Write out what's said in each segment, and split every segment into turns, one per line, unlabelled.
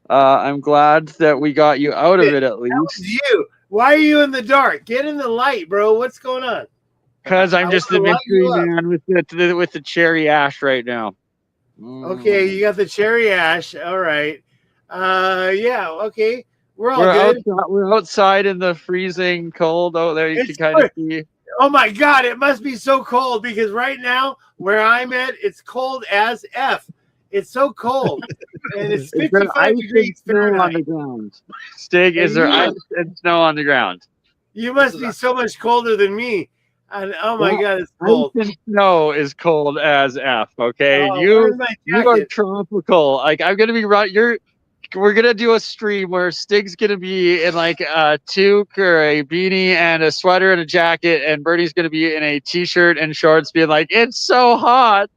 and I'm glad that we got you out of it at
That was
least.
you. Why are you in the dark? Get in the light, bro. What's going on?
Because I'm
I
just
want
the
to light
mystery
you up.
man with the cherry ash right now.
Okay, you got the cherry ash. All right. Yeah. Okay. We're all
We're
good.
outside. We're outside in the freezing cold. Oh, there you can
It's
kind of see.
Oh my God! It must be so cold because right now where I'm at, it's cold as F. It's so cold, and it's
Is there
55
ice and
degrees
snow on
Fahrenheit.
the ground? Stig,
And
is there ice and snow on the ground?
you must be so much colder than me. And oh my
That
God, it's
ice
cold.
and snow is cold as F. Okay,
Oh, where's my
you are
jacket?
tropical. Like I'm gonna be right. We're gonna do a stream where Stig's gonna be in like a toque or a beanie and a sweater and a jacket, and Bernie's gonna be in a t-shirt and shorts, being like, "It's so hot."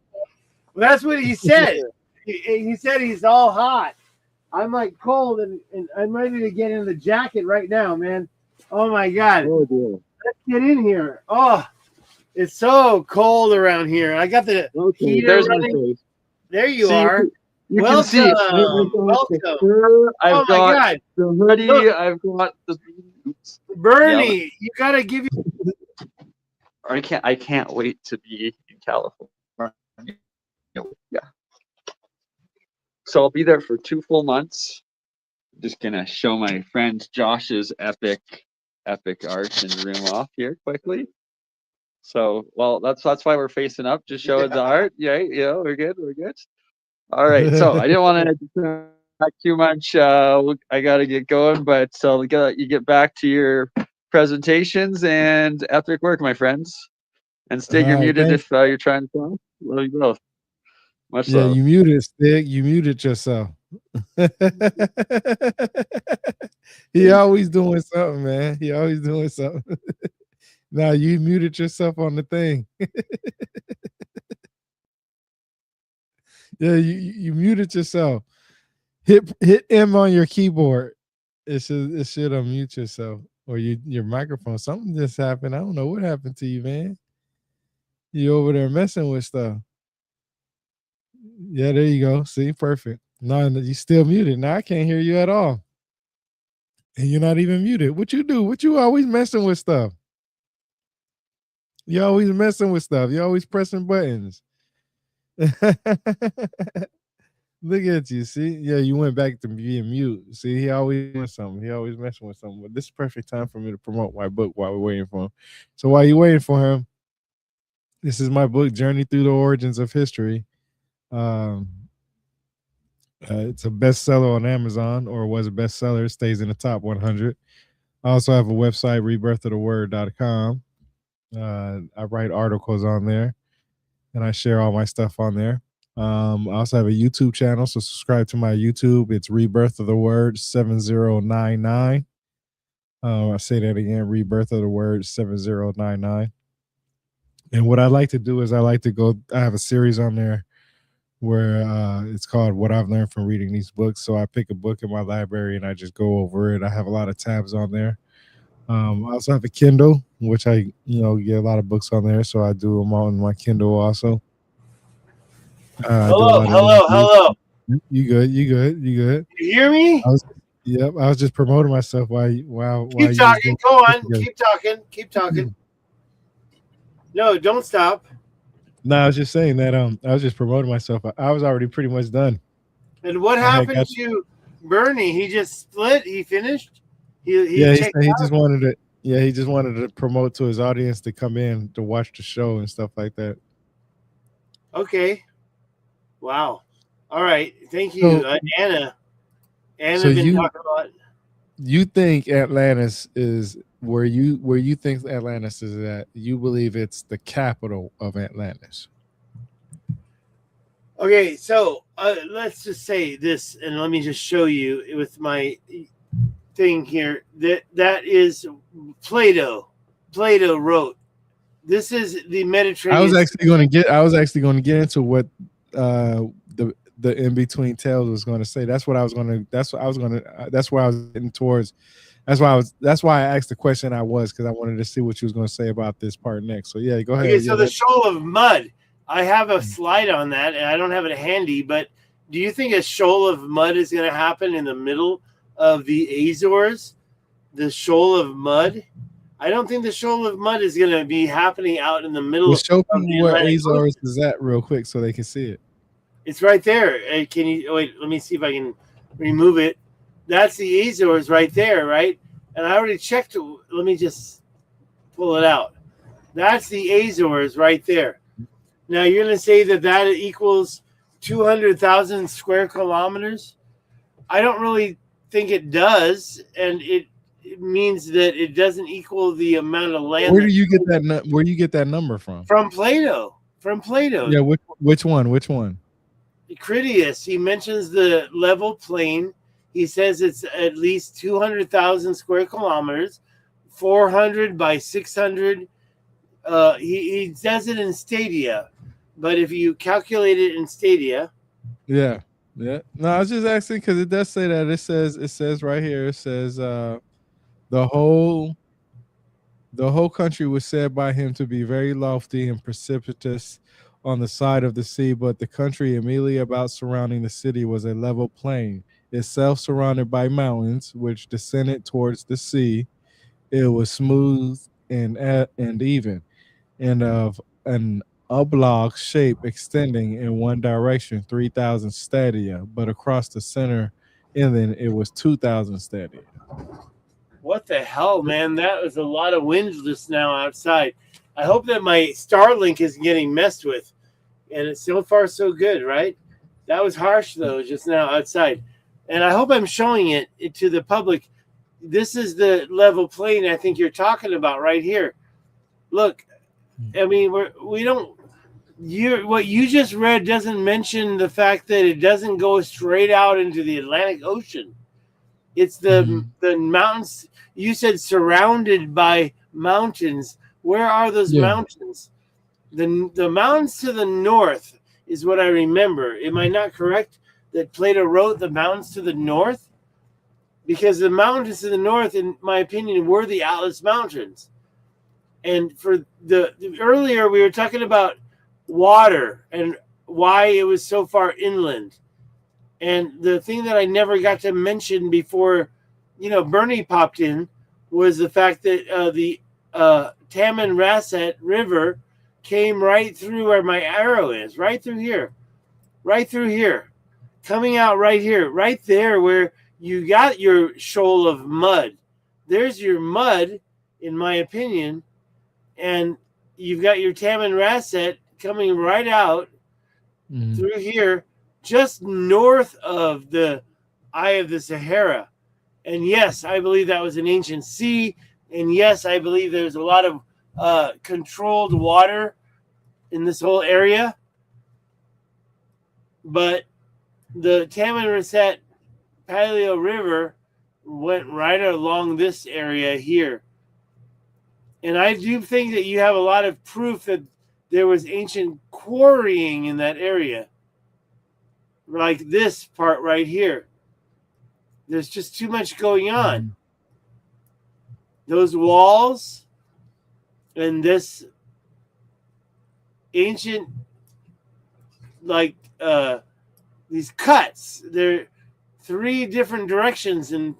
Well, that's what he said. He said he's all hot. I'm like cold, and I'm ready to get in the jacket right now, man. Oh my God.
Oh dear.
Let's get in here. Oh, it's so cold around here. I got the heater
There's my
running.
face.
There you
See,
are.
you can
Welcome.
see. I've got the
Welcome.
fur, I've
Oh my
got
God.
the hoodie.
Look.
I've got the.
Bernie, you gotta give you.
I can't wait to be in California. Yeah. So I'll be there for 2 full months. Just gonna show my friend Josh's epic art in the room off here quickly. So, well, that's why we're facing up, just showing the art. Yeah, we're good. All right. So I didn't want to back too much. I got to get going, but so you get back to your presentations and epic work, my friends. And Stig, you're
All right,
muted
thanks.
if you're trying to talk. Love you both. Much
Yeah,
love.
you muted, Stig. You muted yourself. He always doing something, man. He always doing something. Now you muted yourself on the thing. Yeah, you muted yourself. Hit M on your keyboard. It should unmute yourself or your microphone. Something just happened. I don't know what happened to you, man. You over there messing with stuff. Yeah, there you go. See, perfect. No, you still muted. Now I can't hear you at all. And you're not even muted. What you do? What you always messing with stuff? You always messing with stuff. You always pressing buttons. Look at you. See? Yeah, you went back to being mute. See, he always doing something. He always messing with something. But this is perfect time for me to promote my book while we're waiting for him. So while you're waiting for him, this is my book, Journey Through the Origins of History. It's a bestseller on Amazon, or was a bestseller. It stays in the top 100. I also have a website, rebirthoftheword.com. I write articles on there, and I share all my stuff on there. I also have a YouTube channel, so subscribe to my YouTube. It's Rebirth of the Word 7099. I say that again, Rebirth of the Word 7099. And what I like to do is I have a series on there where it's called What I've Learned from Reading These Books. So I pick a book in my library and I just go over it. I have a lot of tabs on there. I also have a Kindle, which I get a lot of books on there. So I do them all in my Kindle also.
Hello.
You good?
You hear me?
I was just promoting myself while
Keep talking. Go on. Keep talking. No, don't stop.
No, I was just saying that I was just promoting myself. I was already pretty much done.
And what happened to Bernie? He just split. He finished. He
just wanted to promote to his audience to come in to watch the show and stuff like that.
Okay. Wow. All right. Thank you, Anna.
So
been talking about.
You think Atlantis is where you think Atlantis is at? You believe it's the capital of Atlantis?
Okay, so let's just say this, and let me just show you with my thing here that is Plato. Plato wrote. This is the Mediterranean.
I was actually going to get into what the in between tales was going to say. That's where I was getting towards. That's why I asked the question because I wanted to see what you was going to say about this part next. So yeah, go ahead.
Okay, so the shoal of mud. I have a slide on that, and I don't have it handy, but Do you think a shoal of mud is going to happen in the middle of the Azores? The shoal of mud? I don't think the shoal of mud is going to be happening out in the middle
Well,
of
show
the
people where
Atlantic
Azores
Ocean.
is at real quick so they can see it.
It's right there. Can you wait? Let me see if I can remove it. That's the Azores right there, right? And I already checked. Let me just pull it out. That's the Azores right there. Now you're going to say that that equals 200,000 square kilometers? I don't really think it does, and it means that it doesn't equal the amount of land.
Where do you get that? Where you get that number from?
From Plato? From Plato.
Yeah, which one? Which one?
Critias. He mentions the level plain. He says it's at least 200,000 square kilometers, 400 by 600. He does it in stadia, but if you calculate it in stadia,
yeah. No, I was just asking because it does say that. It says right here. It says the whole country was said by him to be very lofty and precipitous on the side of the sea, but the country immediately about surrounding the city was a level plain, itself surrounded by mountains which descended towards the sea. It was smooth and even, and of an oblong shape extending in one direction 3,000 stadia, but across the center inland it was 2,000 stadia.
what the hell, man? That was a lot of wind just now outside. I hope that my Starlink isn't getting messed with, and it's so far so good, right? That was harsh though, just now outside, and I hope I'm showing it to the public. This is the level plane I think you're talking about right here. Look, I mean, we don't. What you just read doesn't mention the fact that it doesn't go straight out into the Atlantic Ocean. It's the mountains. You said surrounded by mountains. Where are those mountains? The mountains to the north is what I remember. Am I not correct that Plato wrote the mountains to the north? Because the mountains to the north, in my opinion, were the Atlas Mountains. And for the earlier, we were talking about water and why it was so far inland. And the thing that I never got to mention before, Bernie popped in, was the fact that the Taman Rasset River came right through where my arrow is, right through here, coming out right here, right there where you got your shoal of mud. There's your mud, in my opinion, and you've got your Taman Rasset coming right out through here, just north of the Eye of the Sahara. And yes, I believe that was an ancient sea. And yes, I believe there's a lot of controlled water in this whole area. But the Taman Rasset Paleo River went right along this area here. And I do think that you have a lot of proof that there was ancient quarrying in that area. Like this part right here. There's just too much going on. Those walls and this ancient, these cuts, they're 3 different directions, and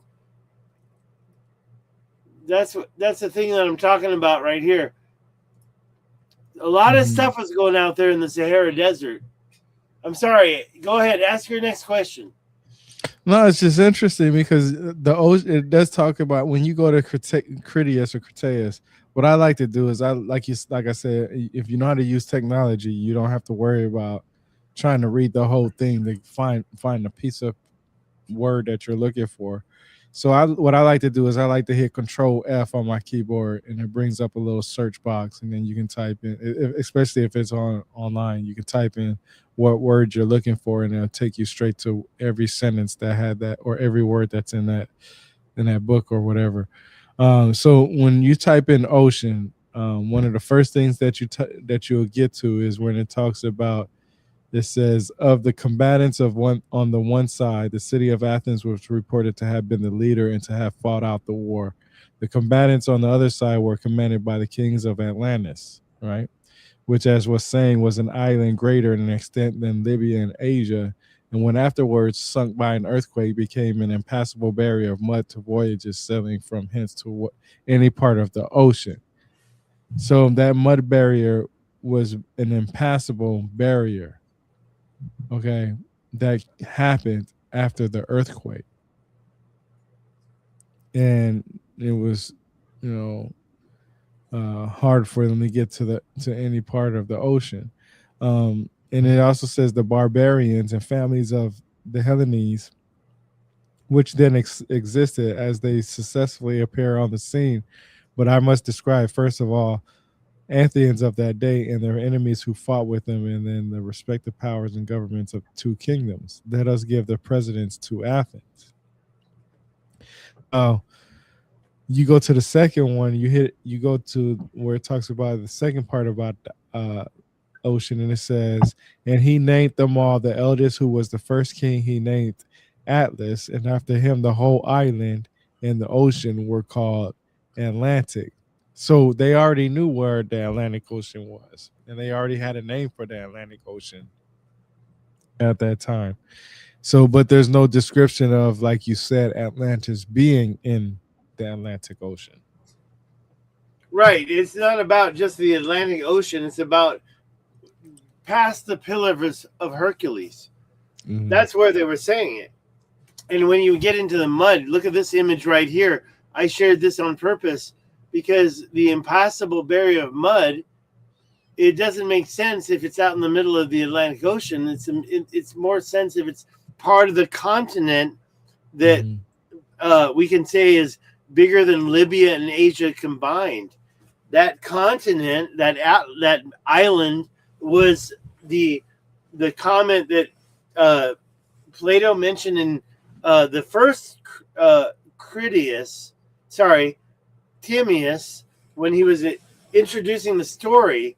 that's the thing that I'm talking about right here. A lot of stuff was going out there in the Sahara Desert. I'm sorry. Go ahead. Ask your next question.
No, it's just interesting because the ocean, it does talk about when you go to Critias or Critias. What I like to do is like I said, if you know how to use technology, you don't have to worry about trying to read the whole thing to find a piece of word that you're looking for. So what I like to do is I like to hit Control F on my keyboard, and it brings up a little search box, and then you can type in, especially if it's online, you can type in what word you're looking for, and it'll take you straight to every sentence that had that, or every word that's in that book or whatever. So when you type in ocean, one of the first things that you'll get to is when it talks about. It says, of the combatants on the one side, the city of Athens was reported to have been the leader and to have fought out the war. The combatants on the other side were commanded by the kings of Atlantis, right? Which, as was saying, was an island greater in extent than Libya and Asia, and when afterwards sunk by an earthquake, became an impassable barrier of mud to voyages sailing from hence to any part of the ocean. So that mud barrier was an impassable barrier, okay, that happened after the earthquake. And it was, you know, hard for them to get to any part of the ocean. And it also says the barbarians and families of the Hellenes, which then existed as they successfully appear on the scene. But I must describe, first of all, Athenians of that day and their enemies who fought with them, and then the respective powers and governments of two kingdoms. Let us give the precedence to Athens. Oh, you go to the second one, you go to where it talks about the second part about uh ocean, and it says, and he named them all. The eldest, who was the first king, he named Atlas, and after him the whole island and the ocean were called Atlantic. So they already knew where the Atlantic Ocean was, and they already had a name for the Atlantic Ocean at that time. So, but there's no description of, like you said, Atlantis being in the Atlantic Ocean.
Right. It's not about just the Atlantic Ocean. It's about past the Pillars of Hercules.
Mhm.
That's where they were saying it. And when you get into the mud, look at this image right here. I shared this on purpose because the impassable barrier of mud, it doesn't make sense if it's out in the middle of the Atlantic Ocean. It's more sense if it's part of the continent that we can say is bigger than Libya and Asia combined. That continent, that island, was the comment that Plato mentioned in the first Timaeus, when he was introducing the story,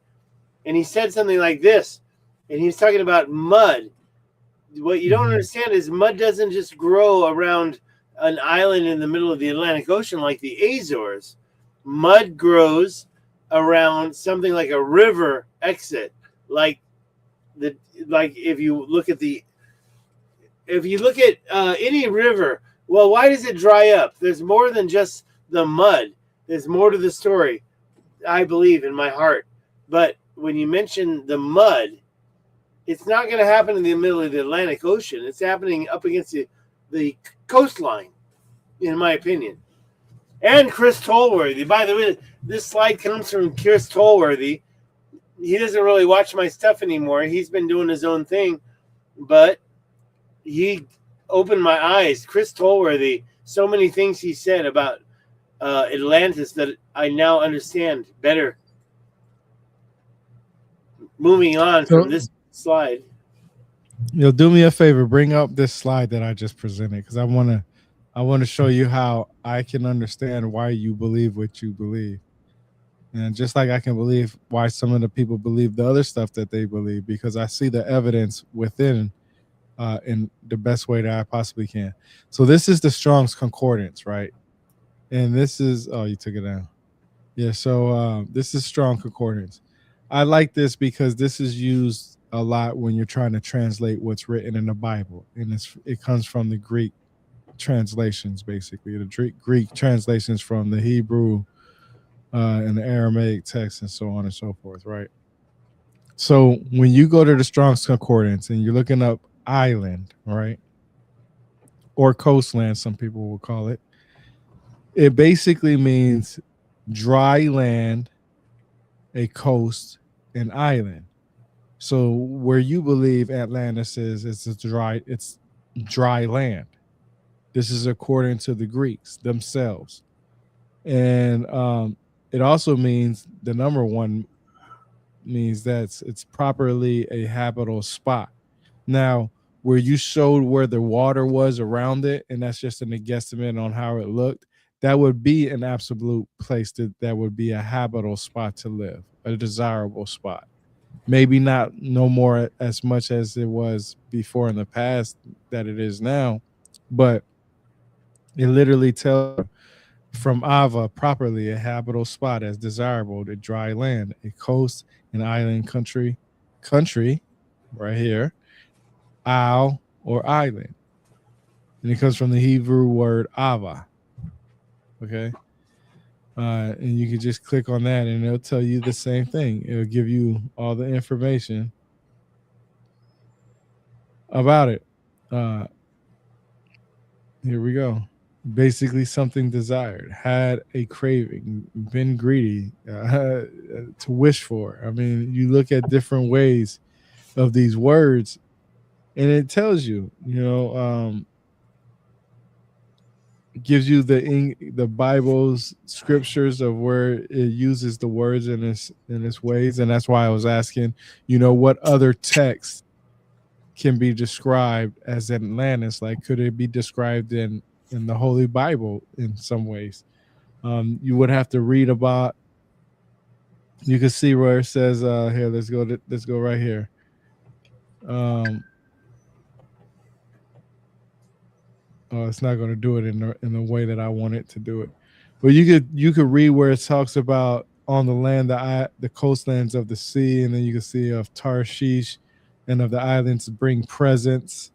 and he said something like this, and he was talking about mud. What you don't understand is mud doesn't just grow around an island in the middle of the Atlantic Ocean like the Azores. Mud grows around something like a river exit, like if you look at any river. Well, why does it dry up? There's more than just the mud. There's more to the story, I believe, in my heart. But when you mention the mud, it's not going to happen in the middle of the Atlantic Ocean. It's happening up against the coastline, in my opinion. And Chris Tolworthy. By the way, this slide comes from Chris Tolworthy. He doesn't really watch my stuff anymore. He's been doing his own thing. But he opened my eyes. Chris Tolworthy, so many things he said about Atlantis that I now understand better. Moving on from this slide.
You'll do me a favor, bring up this slide that I just presented, because I want to show you how I can understand why you believe what you believe. And just like I can believe why some of the people believe the other stuff that they believe, because I see the evidence within in the best way that I possibly can. So this is the Strong's Concordance, right? And this is, oh, you took it down. Yeah, so this is Strong Concordance. I like this because this is used a lot when you're trying to translate what's written in the Bible. And it comes from the Greek translations, basically. The Greek translations from the Hebrew and the Aramaic text and so on and so forth, right? So when you go to the Strong's Concordance and you're looking up island, right? Or coastland, some people will call it. It basically means dry land, a coast, an island. So where you believe Atlantis is, it's dry land. This is according to the Greeks themselves. And it also means the number one means that it's properly a habitable spot. Now, where you showed where the water was around it, and that's just an guesstimate on how it looked, that would be an absolute place that would be a habitable spot to live, a desirable spot. Maybe not no more as much as it was before in the past that it is now, but it literally tells from Ava properly a habitable spot as desirable to dry land, a coast, an island country right here, isle or island. And it comes from the Hebrew word ava. Okay. And you can just click on that and it'll tell you the same thing. It'll give you all the information about it. Here we go. Basically, something desired, had a craving, been greedy, to wish for. I mean, you look at different ways of these words, and it tells you, it gives you the Bible's scriptures of where it uses the words in its ways, and that's why I was asking, what other text can be described as Atlantis? Like, could it be described in the Holy Bible in some ways? You would have to read about. You can see where it says, "Here, let's go right here." Oh, it's not going to do it in the way that I want it to do it. But you could read where it talks about on the land, the coastlands of the sea, and then you can see of Tarshish and of the islands bring presents.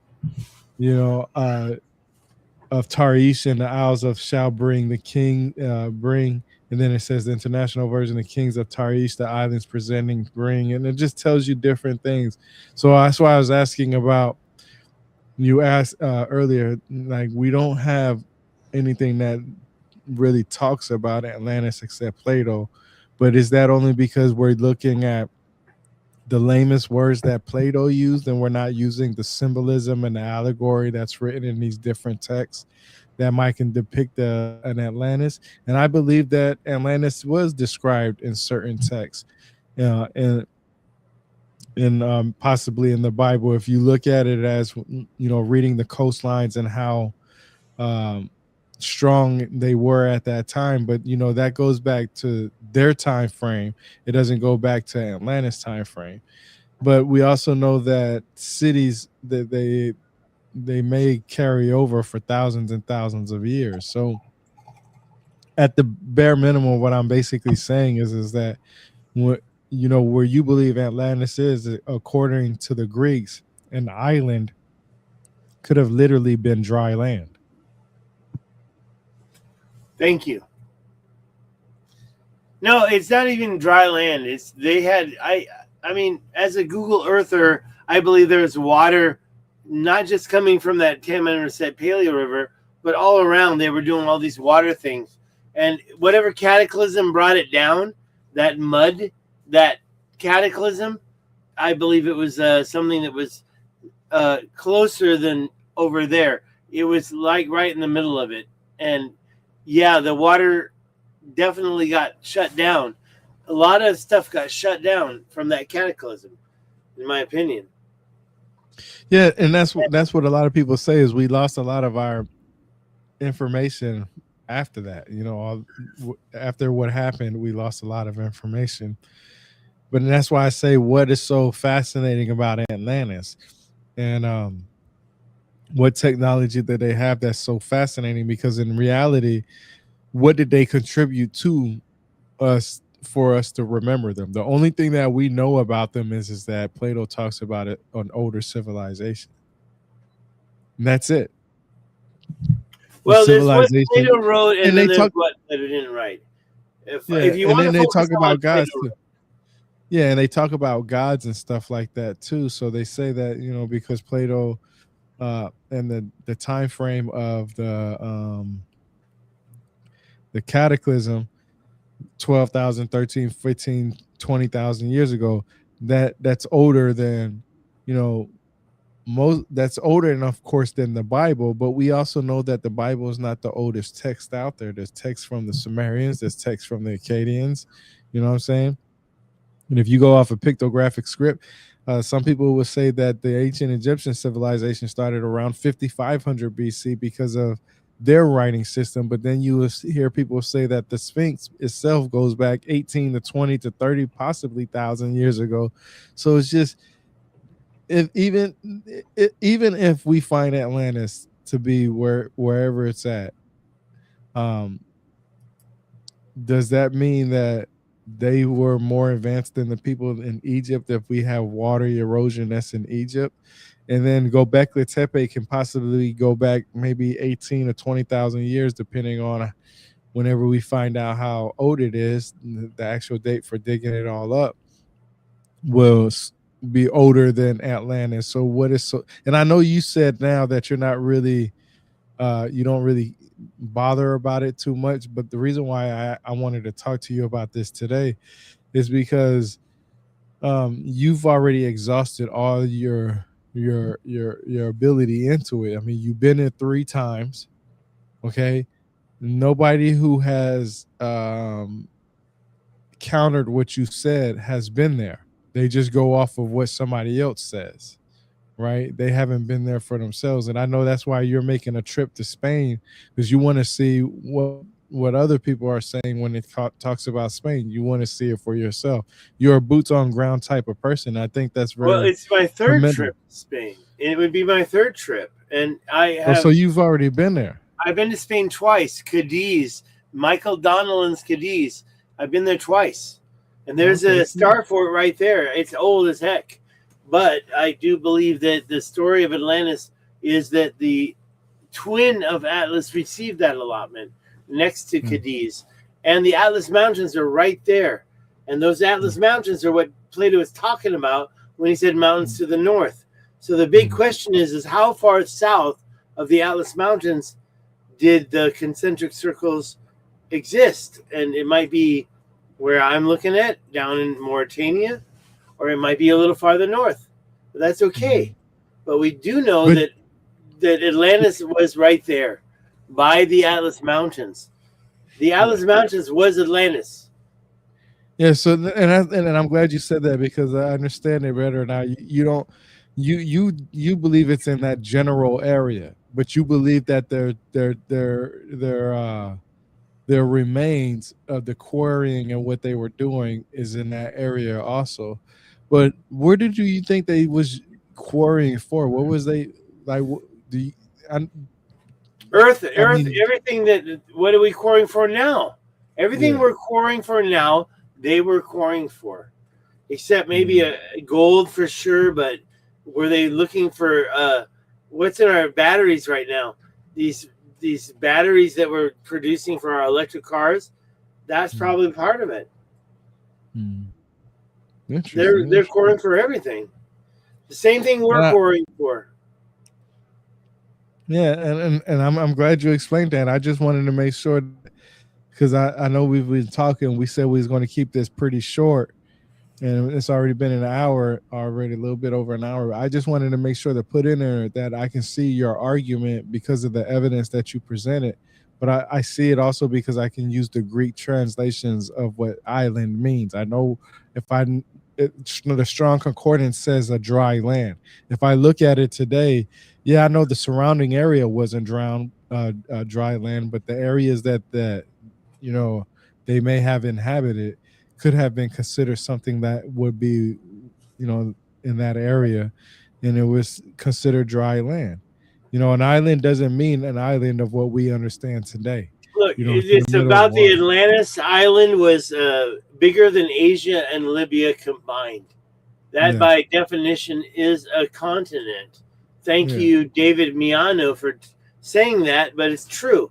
Of Tarish and the Isles of shall bring the king bring, and then it says the international version, the kings of Tarish, the islands presenting bring, and it just tells you different things. So that's why I was asking about. You asked earlier, like, we don't have anything that really talks about Atlantis except Plato, but is that only because we're looking at the lamest words that Plato used, and we're not using the symbolism and the allegory that's written in these different texts that might can depict an Atlantis? And I believe that Atlantis was described in certain texts, and possibly in the Bible. If you look at it as reading the coastlines and how strong they were at that time, but that goes back to their time frame. It doesn't go back to Atlantis time frame. But we also know that cities that they may carry over for thousands and thousands of years. So at the bare minimum, what I'm basically saying is that where you believe Atlantis is, according to the Greeks, an island could have literally been dry land.
Thank you. No, it's not even dry land. I mean, as a Google Earther, I believe there's water not just coming from that 10-minute Paleo River, but all around. They were doing all these water things. And whatever cataclysm brought it down, that mud, that cataclysm, I believe it was something that was closer than over there. It was like right in the middle of it. And yeah, the water definitely got shut down. A lot of stuff got shut down from that cataclysm, in my opinion.
Yeah, and that's what a lot of people say is we lost a lot of our information after that. After what happened, we lost a lot of information. But that's why I say what is so fascinating about Atlantis, and what technology that they have that's so fascinating, because in reality, what did they contribute to us for us to remember them? The only thing that we know about them is that Plato talks about it on older civilization. And that's it.
Well, there's what Plato wrote, and then there's what Plato didn't write. If you want to focus on
gods too. Yeah, and they talk about gods and stuff like that too. So they say that because Plato and the time frame of the cataclysm, 12,000, 13, 15, 20,000 years ago, that's older than that's older, and of course, than the Bible. But we also know that the Bible is not the oldest text out there. There's text from the Sumerians, there's text from the Akkadians. You know what I'm saying? And if you go off a pictographic script, some people will say that the ancient Egyptian civilization started around 5,500 BC because of their writing system. But then you will hear people say that the Sphinx itself goes back 18 to 20 to 30, possibly 1,000 years ago. So it's just, even if we find Atlantis to be wherever it's at, does that mean that they were more advanced than the people in Egypt if we have water erosion that's in Egypt? And then Gobekli Tepe can possibly go back maybe 18 or 20,000 years, depending on whenever we find out how old it is. The actual date for digging it all up will be older than Atlantis. So what is so? And I know you said now that you're not really, you don't really bother about it too much. But the reason why I wanted to talk to you about this today is because you've already exhausted all your ability into it. I mean, you've been it 3 times. Okay, nobody who has countered what you said has been there. They just go off of what somebody else says, right? They haven't been there for themselves, and I know that's why you're making a trip to Spain, because you want to see what other people are saying when it talks about Spain. You want to see it for yourself. You're a boots on ground type of person. I think that's
Well,
very
it's my third
commendable.
trip to Spain. It would be my third trip, and
Oh, so you've already been there.
I've been to Spain twice. Cadiz, Michael Donnellan's Cadiz. I've been there twice, and there's
Okay,
a star fort right there. It's old as heck, but I do believe that the story of Atlantis is that the twin of Atlas received that allotment next to Cadiz, and the Atlas Mountains are right there, and those Atlas Mountains are what Plato was talking about when he said mountains to the north. So the big question is how far south of the Atlas Mountains did the concentric circles exist? And it might be where I'm looking at down in Mauritania, or it might be a little farther north. But that's okay. But we do know
But
that Atlantis was right there by the Atlas Mountains. The Atlas Mountains was Atlantis.
yeah, so and I'm glad you said that, because I understand it better now. You don't you believe it's in that general area, but you believe that their remains of the quarrying and what they were doing is in that area also. But where did you think they was quarrying for? What was they like? Do you,
Earth,
I mean,
everything that, what are we quarrying for now? Everything
yeah.
we're quarrying for now, they were quarrying for. Except maybe a gold for sure, but were they looking for what's in our batteries right now? These batteries that we're producing for our electric cars, that's probably part of it. They're quarrying for everything. The same thing we're quarrying for.
Yeah, and I'm glad you explained that. I just wanted to make sure, because I know we've been talking. We said we was going to keep this pretty short, and it's already been an hour already, a little bit over an hour. I just wanted to make sure to put in there that I can see your argument because of the evidence that you presented, but I see it also because I can use the Greek translations of what island means. I know if the strong concordance says a dry land. If I look at it today, yeah, I know the surrounding area wasn't dry land, but the areas that you know they may have inhabited could have been considered something that would be, in that area, and it was considered dry land. An island doesn't mean an island of what we understand today.
Look,
It's in the
it's
middle of
about the
water.
Atlantis island was bigger than Asia and Libya combined. That,
Yeah,
by definition, is a continent. Thank
yeah,
you, David Miano, for saying that, but it's true.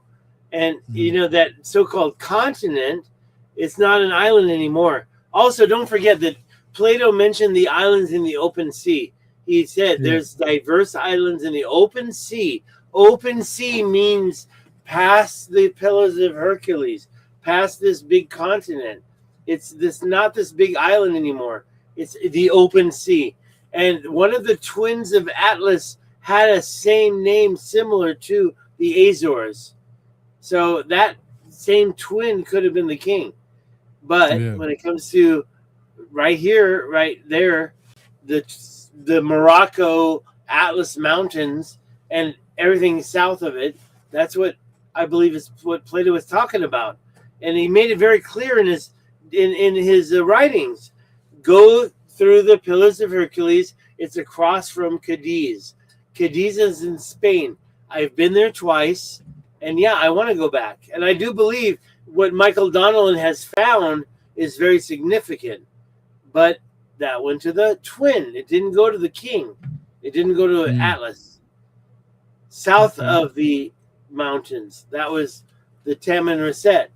And, that so-called continent, it's not an island anymore. Also, don't forget that Plato mentioned the islands in the open sea. He said
yeah.
there's diverse islands in the open sea. Open sea means past the Pillars of Hercules, past this big continent. It's not this big island anymore. It's the open sea. And one of the twins of Atlas had a same name similar to the Azores. So that same twin could have been the king. But
Yeah.
when it comes to right here, right there, the Morocco Atlas Mountains and everything south of it, that's what I believe is what Plato was talking about. And he made it very clear in his writings. Go through the Pillars of Hercules. It's across from Cadiz. Cadiz is in Spain. I've been there twice. And yeah, I want to go back. And I do believe what Michael Donnellan has found is very significant. But that went to the twin. It didn't go to the king. It didn't go to Atlas. South of the mountains, that was the Taman Reset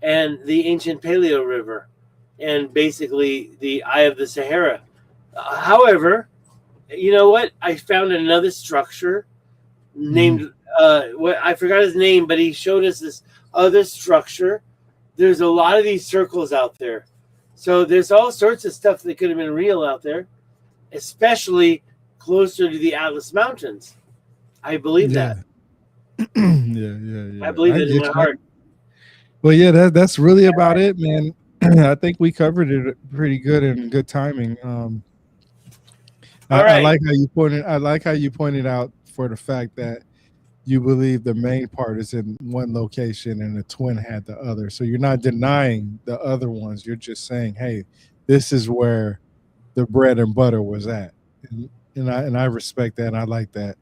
and the ancient Paleo River, and basically the Eye of the Sahara. However, you know what? I found another structure named what I forgot his name, but he showed us this other structure. There's a lot of these circles out there, so there's all sorts of stuff that could have been real out there, especially closer to the Atlas Mountains. I believe that.
Yeah.
I believe it in my heart.
Well, yeah, that's really about it, man. I think we covered it pretty good and good timing. I like how you pointed. I like how you pointed out for the fact that you believe the main part is in one location and the twin had the other. So you're not denying the other ones. You're just saying, hey, this is where the bread and butter was at, and I respect that. And I like that.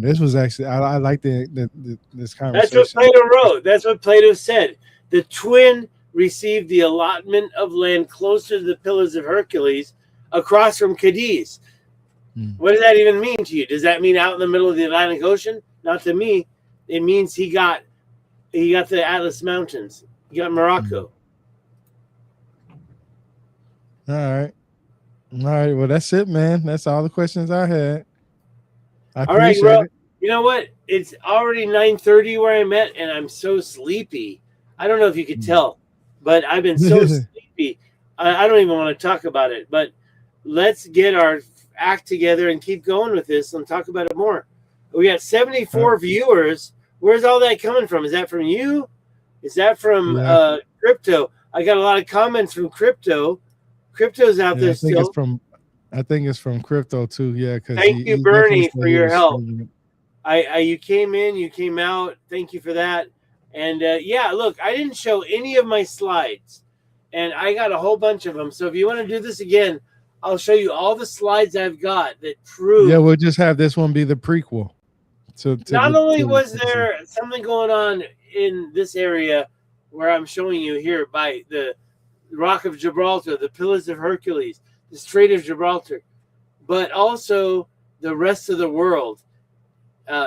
This was actually I like this conversation.
That's what Plato wrote. That's what Plato said. The twin received the allotment of land closer to the Pillars of Hercules, across from Cadiz. What does that even mean to you? Does that mean out in the middle of the Atlantic Ocean? Not to me. It means he got the Atlas Mountains. He got Morocco.
All right. Well, that's it, man. That's all the questions I had.
All right, bro. You know what? It's already 9:30 where I'm at, and I'm so sleepy. I don't know if you could tell, but I've been so sleepy. I don't even want to talk about it. But let's get our act together and keep going with this and talk about it more. We got 74 viewers. Where's all that coming from? Is that from you? Is that from Crypto? I got a lot of comments from Crypto. Crypto's out there still.
I think it's from Crypto too. Yeah.
Thank you, Bernie, for your help. You came in, you came out. Thank you for that. And yeah, look, I didn't show any of my slides, and I got a whole bunch of them. So if you want to do this again, I'll show you all the slides I've got that prove.
Yeah, we'll just have this one be the prequel.
Not only was there something going on in this area where I'm showing you here by the Rock of Gibraltar, the Pillars of Hercules, the Strait of Gibraltar, but also the rest of the world,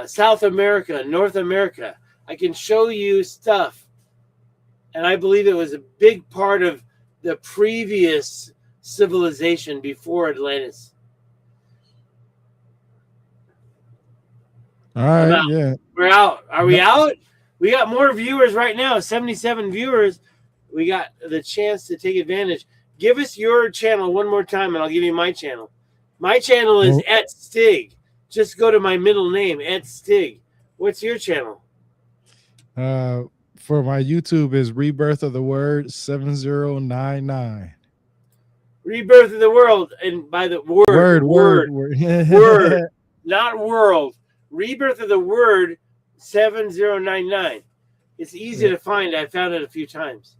South America, North America. I can show you stuff, and I believe it was a big part of the previous civilization before Atlantis.
All right, yeah.
We're out. Are we out? We got more viewers right now, 77 viewers. We got the chance to take advantage. Give us your channel one more time, and I'll give you my channel. My channel is @stig. Just go to my middle name, @stig. What's your channel?
For my YouTube is Rebirth of the Word 7099.
Rebirth of the World, and by the word, word, not world. Rebirth of the Word 7099. It's easy to find. I found it a few times.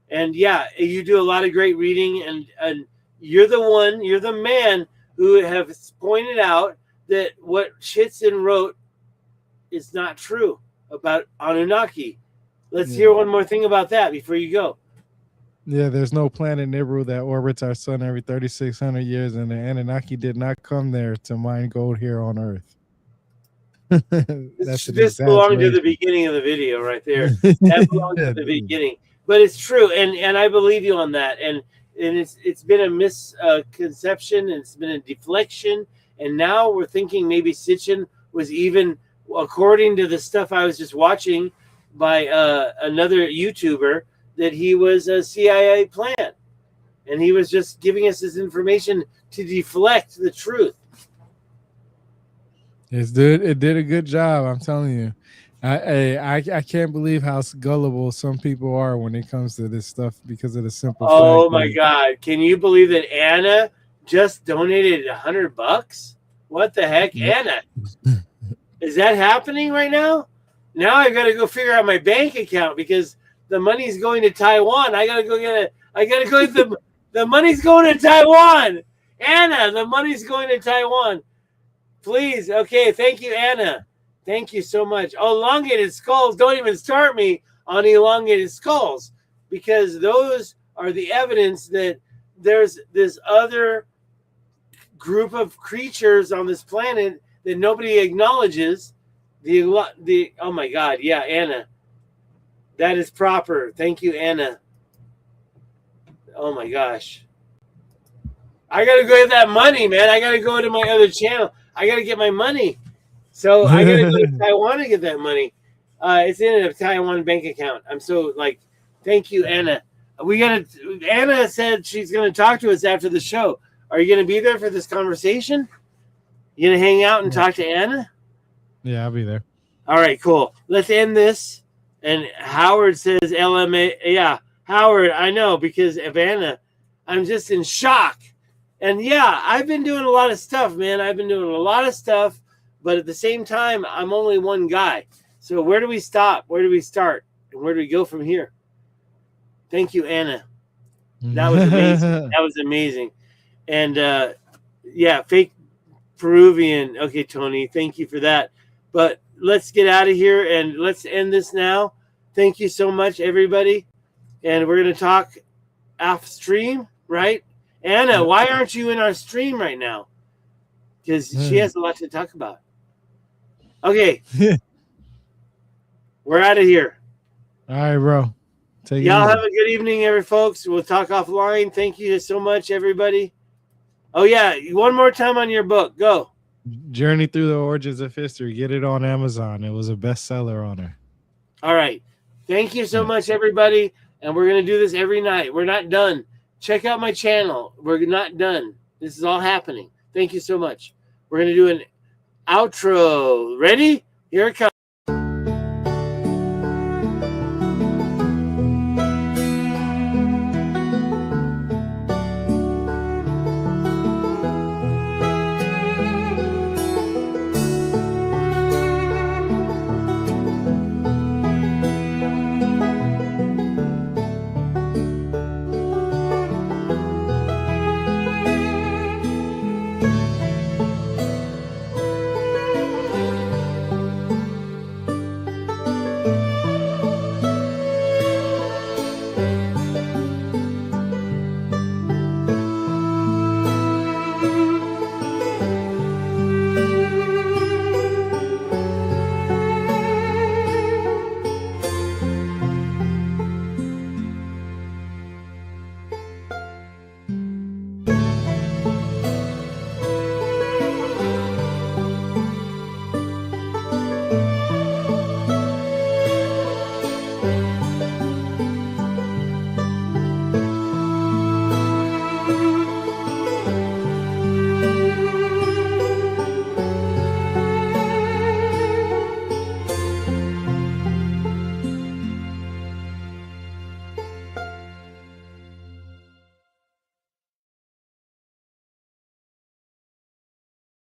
And yeah, you do a lot of great reading, and you're the man who have pointed out that what Chitzen wrote is not true about Anunnaki. Let's hear one more thing about that before you go.
Yeah, there's no planet Nibiru that orbits our sun every 3,600 years, and the Anunnaki did not come there to mine gold here on Earth.
This belonged to the beginning of the video right there. That belongs to the beginning. But it's true, and I believe you on that. And it's been a misconception, and it's been a deflection, and now we're thinking maybe Sitchin was even, according to the stuff I was just watching by another YouTuber, that he was a CIA plant, and he was just giving us this information to deflect the truth.
It did a good job, I'm telling you. I can't believe how gullible some people are when it comes to this stuff because of the simple fact.
Oh my God. Can you believe that Anna just donated $100? What the heck? Anna, is that happening right now? Now I've got to go figure out my bank account because the money's going to Taiwan. I got to go get the money's going to Taiwan. Anna, the money's going to Taiwan. Please. Okay. Thank you, Anna. Thank you so much. Oh, elongated skulls. Don't even start me on elongated skulls, because those are the evidence that there's this other group of creatures on this planet that nobody acknowledges. Oh my God, yeah, Anna, that is proper. Thank you, Anna. Oh my gosh, I gotta go get that money, man. I gotta go to my other channel. I gotta get my money. So I gotta go to Taiwan to get that money. It's in a Taiwan bank account. I'm so like, thank you, Anna. Anna said she's gonna talk to us after the show. Are you gonna be there for this conversation? You gonna hang out and talk to Anna?
Yeah, I'll be there.
All right, cool. Let's end this. And Howard says LMA. Yeah, Howard, I know because of Anna. I'm just in shock. And yeah, I've been doing a lot of stuff, man. I've been doing a lot of stuff, but at the same time, I'm only one guy. So where do we stop? Where do we start? And where do we go from here? Thank you, Anna. That was amazing. That was amazing. And yeah, fake Peruvian. Okay, Tony, thank you for that. But let's get out of here and let's end this now. Thank you so much, everybody. And we're going to talk off stream, right? Anna, why aren't you in our stream right now? Because she has a lot to talk about. Okay. We're out of here.
All right, bro. Take
Y'all
it
have a good evening, every folks. We'll talk offline. Thank you so much, everybody. Oh, yeah. One more time on your book. Go.
Journey Through the Origins of History. Get it on Amazon. It was a bestseller on her.
All right. Thank you so much, everybody. And we're going to do this every night. We're not done. Check out my channel. We're not done. This is all happening. Thank you so much. We're going to do an outro. Ready? Here it comes.